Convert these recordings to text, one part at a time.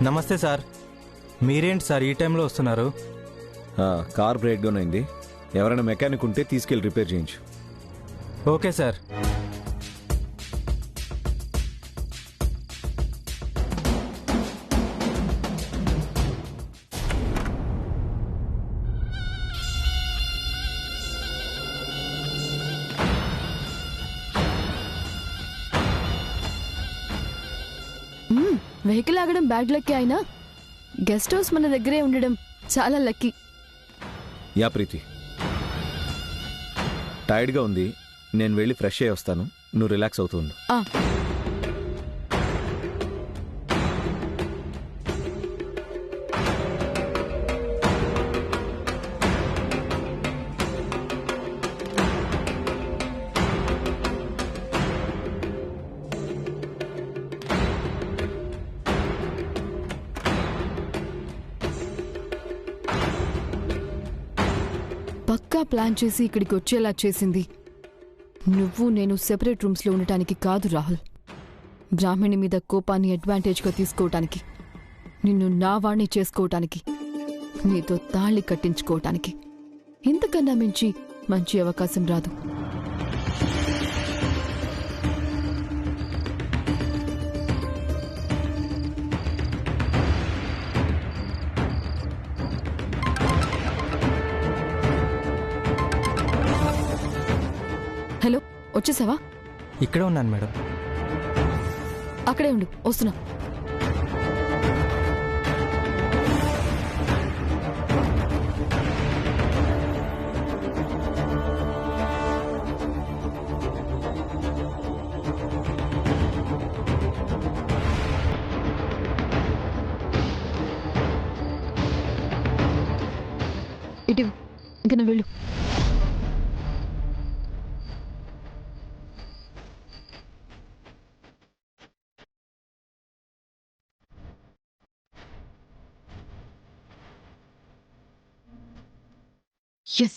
నమస్తే సార్. మీరేంటి సార్ ఈ టైంలో వస్తున్నారు? కార్ బ్రేక్ డౌన్ అయింది. ఎవరైనా మెకానిక్ ఉంటే తీసుకెళ్ళి రిపేర్ చేయించు. Okay sir. వెహికల్ ఆగడం బ్యాడ్ లక్కీ అయినా గెస్ట్ హౌస్ మన దగ్గరే ఉండడం చాలా లక్కీ. యా ప్రీతి, టైర్డ్గా ఉంది, నేను వెళ్ళి ఫ్రెష్ అయ్యి వస్తాను. నువ్వు రిలాక్స్ అవుతుండు. పక్కా ప్లాన్ చేసి ఇక్కడికి వచ్చేలా చేసింది నువ్వు నేను సెపరేట్ రూమ్స్లో ఉండటానికి కాదు రాహుల్. బ్రాహ్మణి మీద కోపాన్ని అడ్వాంటేజ్గా తీసుకోవటానికి, నిన్ను నా వాణ్ణి చేసుకోవటానికి, నీతో తాళి కట్టించుకోవటానికి. ఇంతకన్నా మించి మంచి అవకాశం రాదు. హలో, వచ్చేసావా? ఇక్కడే ఉన్నాను మేడం. అక్కడే ఉండు, వస్తున్నా. ఇటు ఇంక నువ్వు వెళ్ళు. Yes.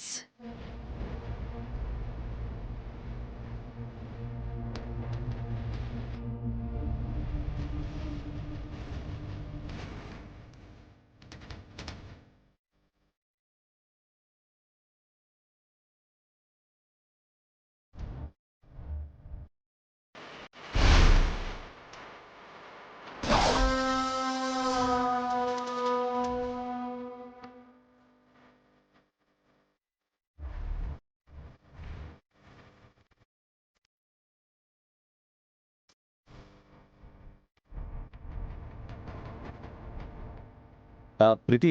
ప్రీతి,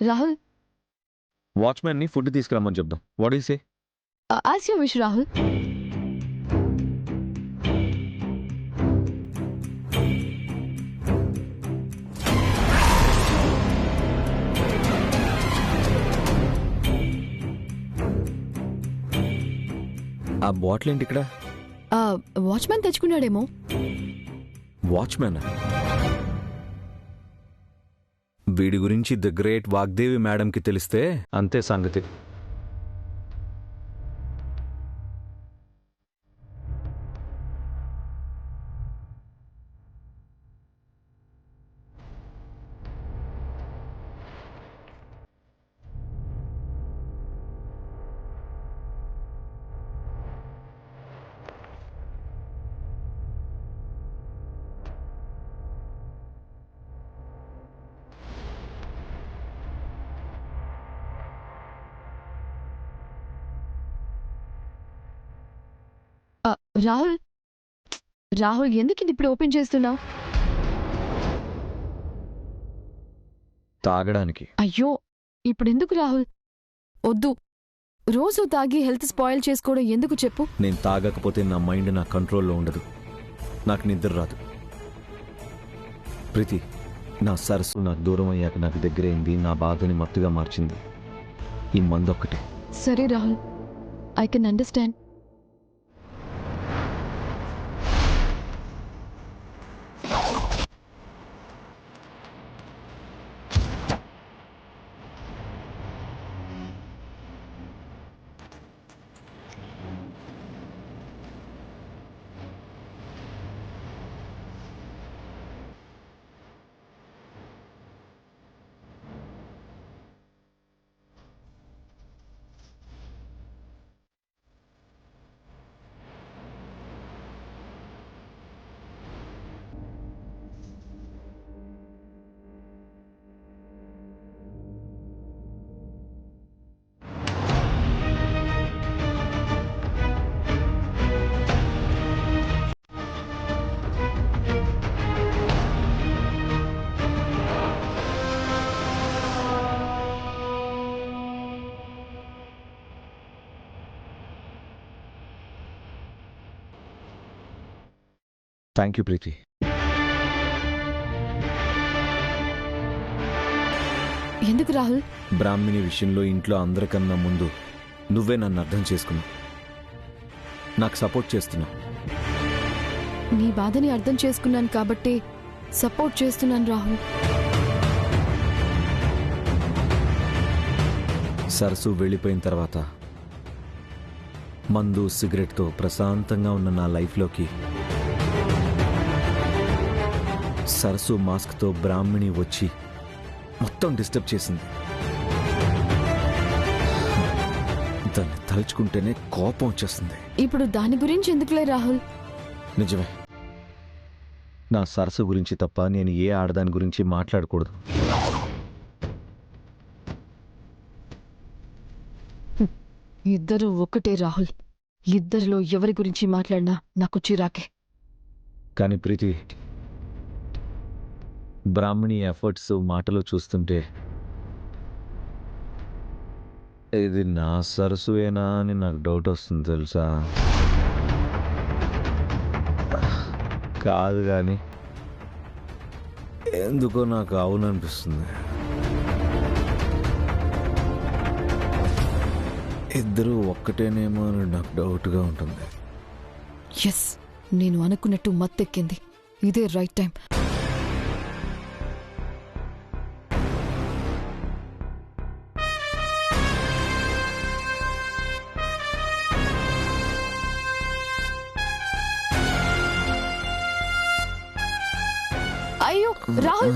రాహుల్, వాచ్మెన్ని ఫుడ్ తీసుకురమ్మని చెప్దాం. What you say? As you wish Rahul. ఆ బాటిల్ ఏంటి ఇక్కడ? వాచ్మెన్ తెచ్చుకున్నాడేమో. వాచ్మెన్? వీడి గురించి ద గ్రేట్ వాగ్దేవి మేడంకి తెలిస్తే అంతే సంగతి. రాహుల్, రాహుల్ ఎందుకు ఇది ఇప్పుడు ఓపెన్ చేస్తున్నావు? తాగడానికి. అయ్యో, ఇప్పుడు ఎందుకు రాహుల్? వద్దు. రోజు తాగి హెల్త్ స్పాయిల్ చేసుకోవడం ఎందుకు చెప్పు? నేను తాగకపోతే నా మైండ్ నా కంట్రోల్లో ఉండదు, నాకు నిద్ర రాదు. ప్రీతి, నా సరస్సు నాకు దూరం అయ్యాక నాకు దగ్గరైంది, నా బాధని మత్తుగా మార్చింది ఈ మందొక్కటే. సరే Rahul, I can understand. Thank you Preethi. ఎందుకు రాహుల్? బ్రాహ్మిణి విషయంలో ఇంట్లో అందరికన్నా ముందు నువ్వే నన్ను అర్థం చేసుకున్నావు, నాకు సపోర్ట్ చేస్తున్నావు. నీ బాధని అర్థం చేసుకున్నాను కాబట్టి సపోర్ట్ చేస్తున్నాను రాహుల్. సరస్సు వెళ్ళిపోయిన తర్వాత మందు సిగరెట్తో ప్రశాంతంగా ఉన్న నా లైఫ్లోకి సరస్సు మాస్క్తో బ్రాహ్మిణి వచ్చి మొత్తం డిస్టర్బ్ చేసింది. దాన్ని తలుచుకుంటేనే కోపం వచ్చేస్తుంది. ఇప్పుడు దాని గురించి ఎందుకులే రాహుల్. నిజమే, నా సరస్సు గురించి తప్ప నేను ఏ ఆడదాని గురించి మాట్లాడకూడదు. ఇద్దరు ఒకటే రాహుల్. ఇద్దరిలో ఎవరి గురించి మాట్లాడినా నాకు చిరాకే. కానీ ప్రీతి, బ్రాహ్మణి ఎఫర్ట్స్ మాటలు చూస్తుంటే ఇది నా సరస్సుయేనా అని నాకు డౌట్ వస్తుంది తెలుసా. కాదు కానీ ఎందుకో నాకు అవుననిపిస్తుంది. ఇద్దరు ఒక్కటేనేమో అని నాకు డౌట్గా ఉంటుంది. ఎస్, నేను అనుకున్నట్టు మత్తెక్కింది. ఇదే రైట్ టైం. అయ్యో రాహుల్,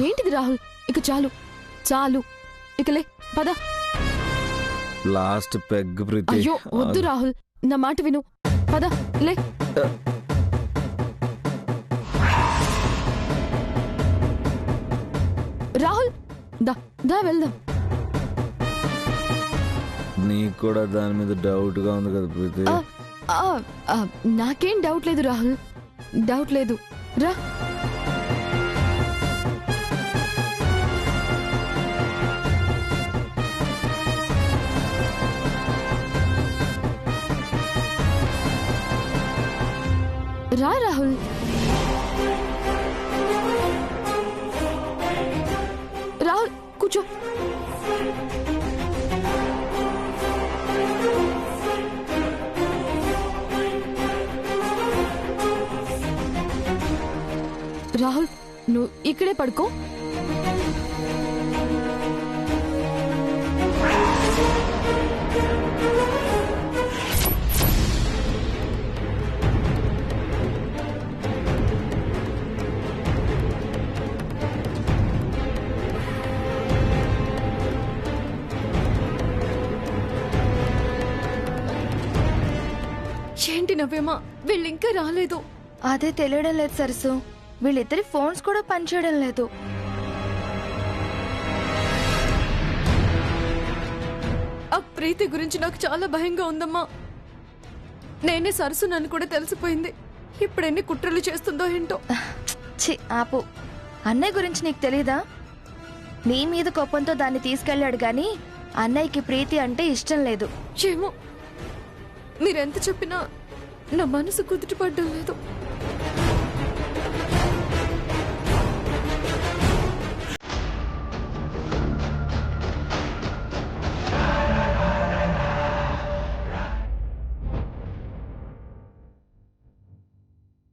ఏంటిది రాహుల్? ఇక చాలు చాలు, ఇక లే పద. లాస్ట్ పెగ్ ప్రీతి. అయ్యో వద్దు రాహుల్, నా మాట విను. పద లే. రాహుల్ దా దా వెళ్దాం. నీకు కూడా దాని మీద డౌట్గా ఉంది కదా ప్రీతి. ఆ, ఆ, ఆ, నాకేం డౌట్ లేదు రాహుల్, డౌట్ లేదు. రా. రా రాహుల్. రాహుల్ కూర్చో. రాహుల్ నువ్వు ఇక్కడే పడుకో. ఏంటి నవ్వేమా, వీళ్ళు ఇంకా రాలేదు. అదే తెలియడం లేదు సరస్సు, వీళ్ళిద్దరి ఫోన్స్ కూడా పనిచేయడం లేదు. ఆ ప్రీతి గురించి నాకు చాలా భయంగా ఉందమ్మా. నేనే సరస్సు నన్ను కూడా తెలిసిపోయింది. ఇప్పుడు ఎన్ని కుట్రలు చేస్తుందో ఏంటో. ఛీ ఆపు, అన్నయ్య గురించి నీకు తెలీదా? నీ మీద కోపంతో దాన్ని తీసుకెళ్లాడు గాని అన్నయ్యకి ప్రీతి అంటే ఇష్టం లేదు. ఏమో, మీరెంత చెప్పినా నా మనసు కుదుటపడ్డం లేదు.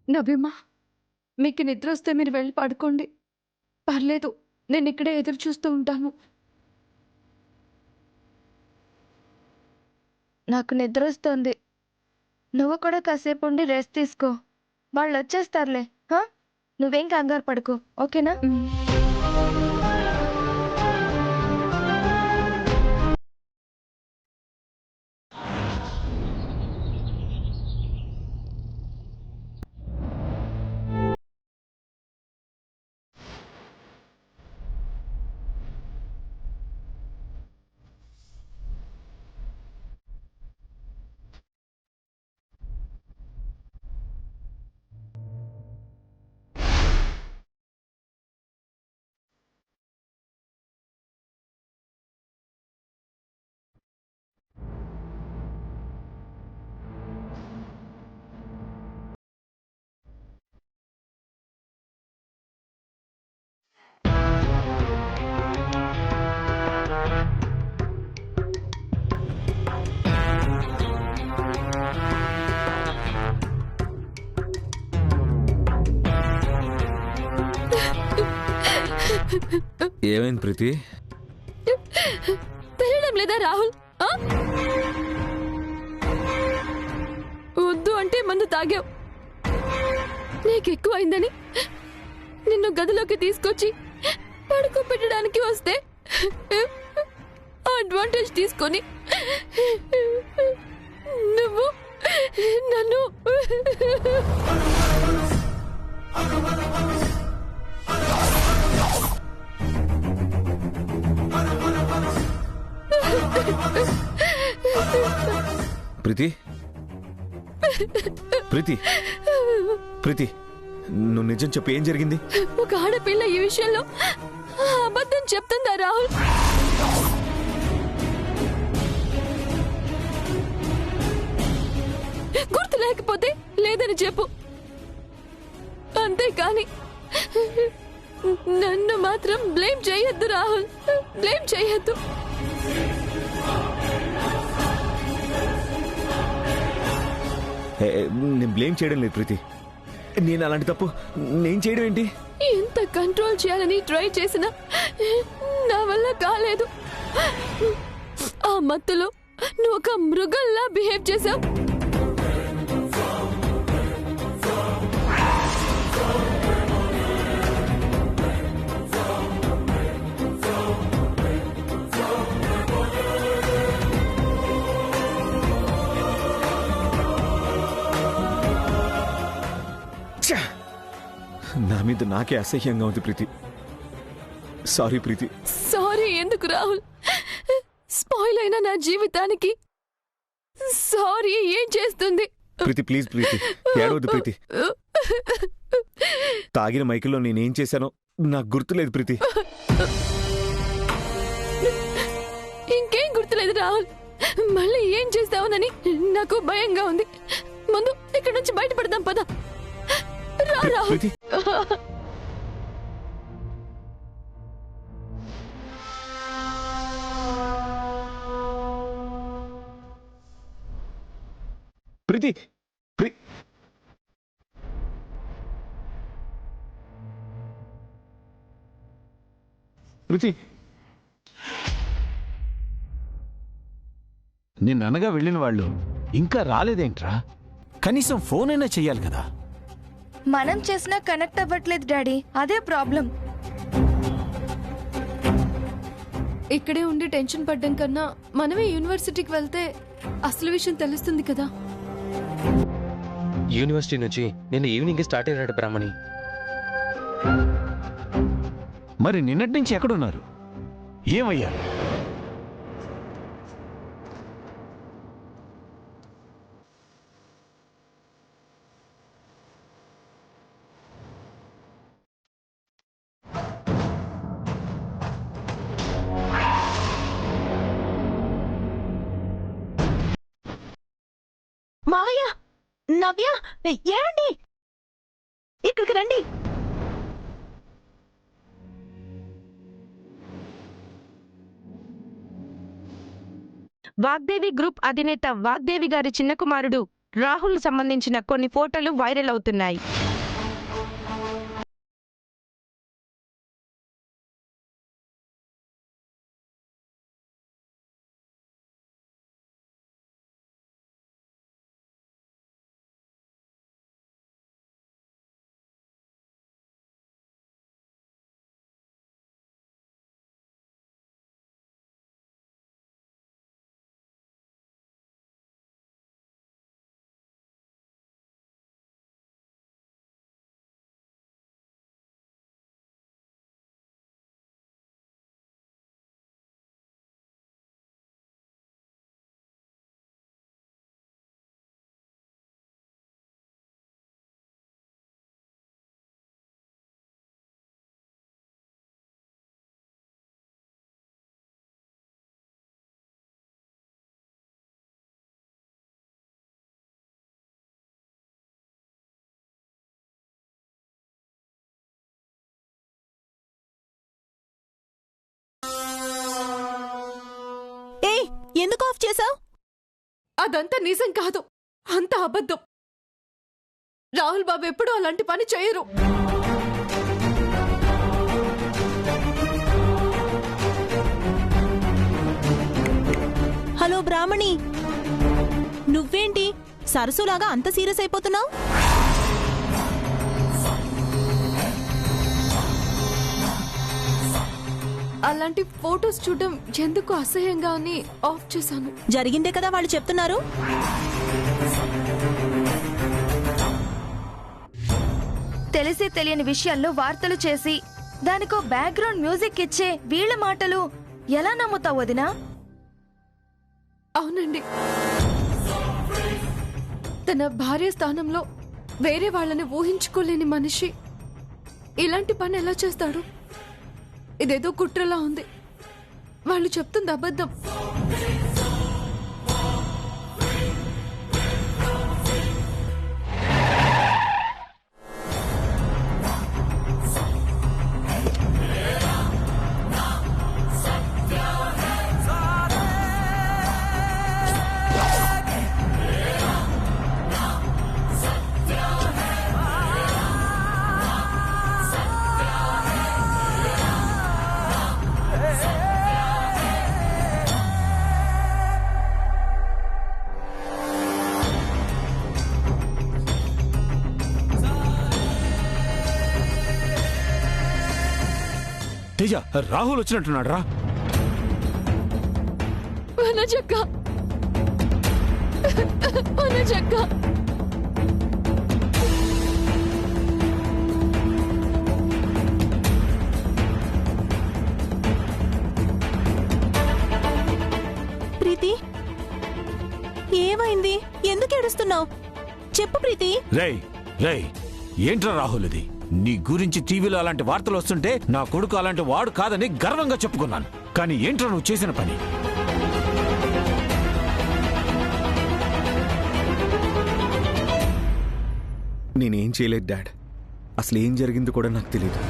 నవ్యమ్మా, మీకు నిద్ర వస్తే మీరు వెళ్ళి పడుకోండి. పర్లేదు, నేను ఇక్కడే ఎదురు చూస్తూ ఉంటాను. నాకు నిద్ర వస్తుంది, నువ్వు కూడా కాసేపు ఉండి రెస్ట్ తీసుకో. వాళ్ళు వచ్చేస్తారులే. హా? నువ్వేం కంగారు పడుకో, ఓకేనా? ఏమైంది ప్రీతి? తెలియడం లేదా రాహుల్? ఆ? వద్దు అంటే మందు తాగావు. నీకెక్కువైందని నిన్ను గదిలోకి తీసుకొచ్చి పడుకోబెట్టడానికి వస్తే అడ్వాంటేజ్ తీసుకొని నువ్వు నన్ను ప్రీతి, ప్రీతి, ప్రీతి, నువ్వు నిజం చెప్పు, ఏం జరిగింది? ఒక ఆడపిల్ల ఈ విషయంలో అబద్ధం చెప్తుందా రాహుల్? గుర్తు లేకపోతే లేదని చెప్పు, అంతేకాని నన్ను మాత్రం బ్లేమ్ చేయొద్దు రాహుల్, బ్లేమ్ చేయొద్దు. నేను బ్లేమ్ చేయడం లేదు ప్రీతి, నేను అలాంటి తప్పు నేను చేయడం ఏంటి? ఎంత కంట్రోల్ చేయాలని ట్రై చేసినా నా వల్ల కాలేదు. ఆ మత్తులో నువ్వు ఒక మృగంలా బిహేవ్ చేశావు. నా మీద నాకే అసహ్యంగా ఉంది ప్రీతి. సారీ ప్రీతి. సారీ ఎందుకు రాహుల్? స్పాయిల్ అయిన నా జీవితానికి సారీ ఏం చేస్తుంది? ప్రీతి ప్లీజ్ ప్రీతి, ఏడవద్దు ప్రీతి. తాగిన మైకిల్లో నేనేం చేశానో నాకు గుర్తులేదు ప్రీతి. ఇంకేం గుర్తులేదు రాహుల్. మళ్ళీ ఏం చేస్తావునని నాకు భయంగా ఉంది. ముందు ఇక్కడ నుంచి బయటపడదాం పద. రా రాహుల్. ప్రీతి, ప్రీతి, ప్రీతి, నిన్ననగా వెళ్ళిన వాళ్ళు ఇంకా రాలేదేంట్రా? కనీసం ఫోన్ అయినా చెయ్యాలి కదా. మనం చేసినా కనెక్ట్ అవ్వట్లేదు డాడీ, అదే ప్రాబ్లం. ఇక్కడే ఉండి టెన్షన్ పడ్డం కన్నా మనమే యూనివర్సిటీకి వెళ్తే అసలు విషయం తెలుస్తుంది కదా. యూనివర్సిటీ నుంచి నిన్న ఈవినింగ్ స్టార్ట్ అయినాడు బ్రాహ్మణి. మరి నిన్నటి నుంచి ఎక్కడున్నారు? ఏమయ్యారు? మావయ్య, నవ్య, ఏమండి? ఇక్కడికి రండి. వాగ్దేవి గ్రూప్ అధినేత వాగ్దేవి గారి చిన్న కుమారుడు రాహుల్ సంబంధించిన కొన్ని ఫోటోలు వైరల్ అవుతున్నాయి. ఎందుకు ఆఫ్ చేశావు? అదంతా నిజం కాదు, అంత అబద్ధం. రాహుల్ బాబు ఎప్పుడూ అలాంటి పని చేయరు. హలో బ్రాహ్మణి, నువ్వేంటి సరసులాగా అంత సీరియస్ అయిపోతున్నావు? అలాంటి ఫోటోస్ చూడడం ఎందుకు అసహ్యంగా అని ఆఫ్ చేశాను. జరిగిందే కదా వాళ్ళు చెప్తున్నారు. తెలిసి తెలియని విషయాల్లో వార్తలు చేసి దానికో బ్యాక్గ్రౌండ్ మ్యూజిక్ ఇచ్చే వీళ్ళ మాటలు ఎలా నమ్ముతావు వదినా? అవునండి, తన భార్య స్థానంలో వేరే వాళ్ళని ఊహించుకోలేని మనిషి ఇలాంటి పని ఎలా చేస్తాడు? ఇదేదో కుట్రలా ఉంది. వాళ్ళు చెప్తుంది అబద్ధం. తేజ, రాహుల్ వచ్చినట్టున్నాడు రా. అనజక్క, అనజక్క, ప్రీతి, ఏమైంది? ఎందుకు ఏడుస్తున్నావు? చెప్పు ప్రీతి. రేయ్ రేయ్, ఏంట్రా రాహుల్ ఇది? నీ గురించి టీవీలో అలాంటి వార్తలు వస్తుంటే నా కొడుకు అలాంటి వాడు కాదని గర్వంగా చెప్పుకున్నాను. కానీ ఏంట్రా నువ్వు చేసిన పని? నేనేం చేయలేదు డాడ్. అసలు ఏం జరిగిందో కూడా నాకు తెలియదు.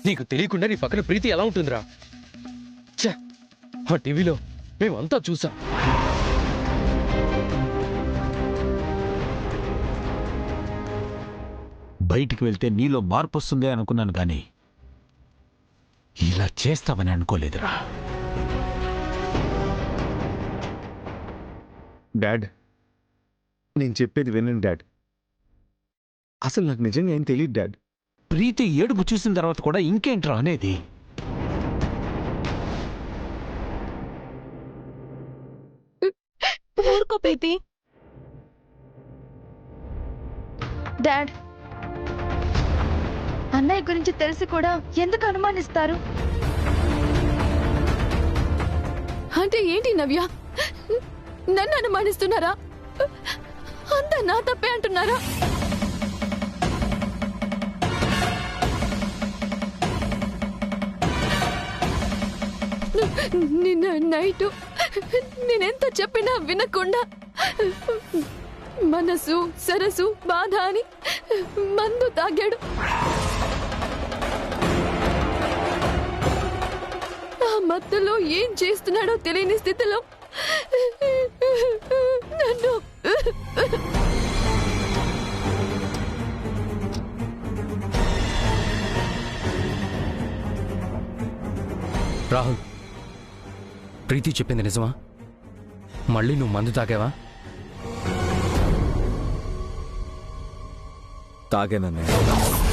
నీకు తెలియకుండా నీ పక్కన ప్రీతి ఎలా ఉంటుందిరా? ఛ, ఆ టీవీలో మేమంతా చూసాం. బయటికి వెళ్తే నీలో మార్పు వస్తుందే అనుకున్నాను, కానీ ఇలా చేస్తావని అనుకోలేదురా. డాడ్, నేను చెప్పేది వినండి డాడ్. అసలు నాకు నిజంగా ఏం తెలియదు డాడ్. ప్రీతి ఏడుపు చూసిన తర్వాత కూడా ఇంకేంట్రా అనేది? ఊరుకో ప్రీతి. డాడ్, అన్నయ్య గురించి తెలిసి కూడా ఎందుకు అనుమానిస్తారు? అంటే ఏంటి నవ్య? నన్ను అనుమానిస్తున్నారా? అంతా నా తప్పే అంటున్నారా? నిన్న నైటు నేనెంత చెప్పినా వినకుండా మనసు సరసు బాధ అని మందు తాగాడు. ఆ మత్తులో ఏం చేస్తున్నాడో తెలియని స్థితిలో నన్ను రాహుల్, ప్రీతి చెప్పింది నిజమా? మళ్ళీ నువ్వు మందు తాగావా? తాగానన్నయ్య.